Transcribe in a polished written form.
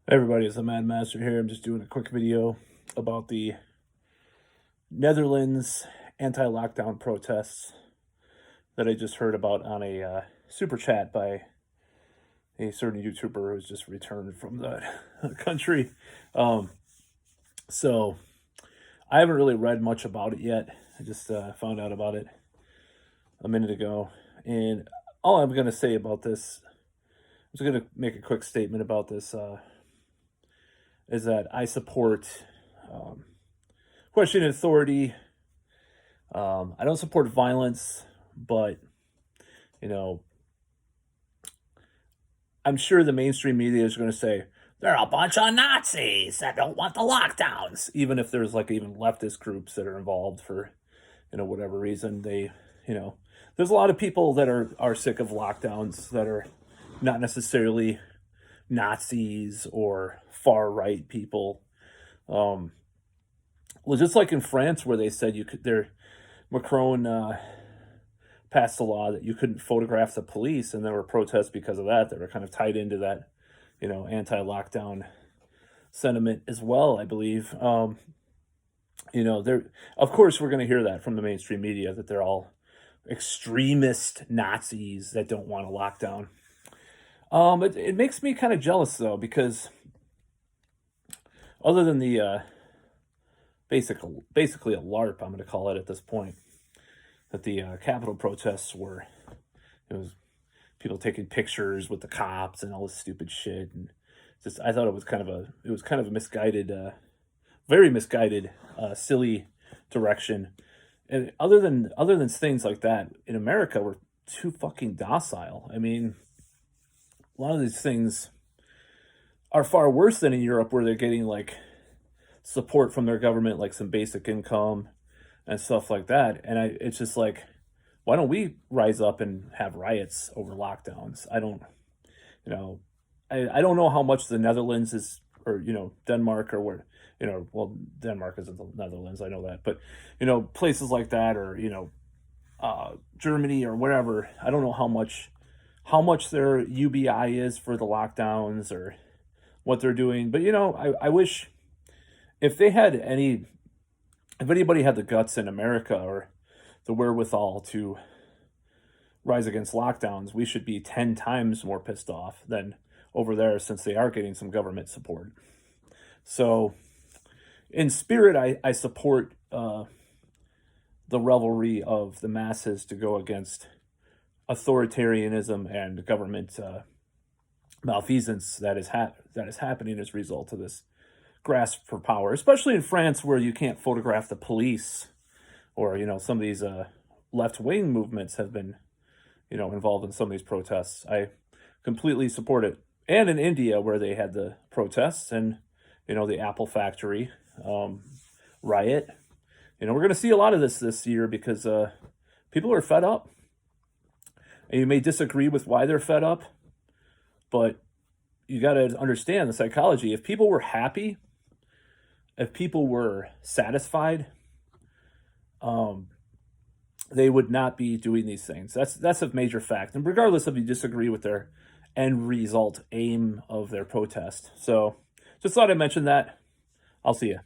Hey everybody, it's the Mad Master here. I'm just doing a quick video about the Netherlands anti-lockdown protests that I just heard about on a super chat by a certain YouTuber who's just returned from the country. Um, so I haven't really read much about it yet. I just found out about it a minute ago. And all I'm going to say about this, I'm just going to make a quick statement about this, is that I support questioning authority. I don't support violence, but you know, I'm sure the mainstream media is going to say they're a bunch of Nazis that don't want the lockdowns, even if there's like even leftist groups that are involved for whatever reason. There's a lot of people that are sick of lockdowns that are not necessarily Nazis or far right people. Well, just like in France, where they said Macron passed a law that you couldn't photograph the police, and there were protests because of that. They were kind of tied into that, anti-lockdown sentiment as well, I believe. There, of course, we're going to hear that from the mainstream media that they're all extremist Nazis that don't want a lockdown. It makes me kind of jealous though, because other than the basically a LARP, I'm going to call it at this point, that the Capitol protests were, it was people taking pictures with the cops and all this stupid shit, and just I thought it was kind of a misguided, very misguided, silly direction. And other than things like that, in America, we're too fucking docile. I mean, a lot of these things are far worse than in Europe, where they're getting like support from their government, like some basic income and stuff like that. And it's just like, why don't we rise up and have riots over lockdowns? I don't know how much the Netherlands is, or Denmark, or where, well, Denmark isn't the Netherlands, I know that, but places like that, or Germany or wherever. I don't know how much their UBI is for the lockdowns or what they're doing. But I wish if anybody had the guts in America or the wherewithal to rise against lockdowns, we should be 10 times more pissed off than over there, since they are getting some government support. So in spirit, I support the revelry of the masses to go against authoritarianism and government malfeasance that is happening as a result of this grasp for power, especially in France, where you can't photograph the police, or some of these left-wing movements have been involved in some of these protests. I completely support it. And in India, where they had the protests, and the Apple factory riot. We're going to see a lot of this year, because people are fed up. And you may disagree with why they're fed up, but you got to understand the psychology. If people were happy, if people were satisfied, they would not be doing these things. That's a major fact. And regardless if you disagree with their end result aim of their protest. So just thought I'd mention that. I'll see you.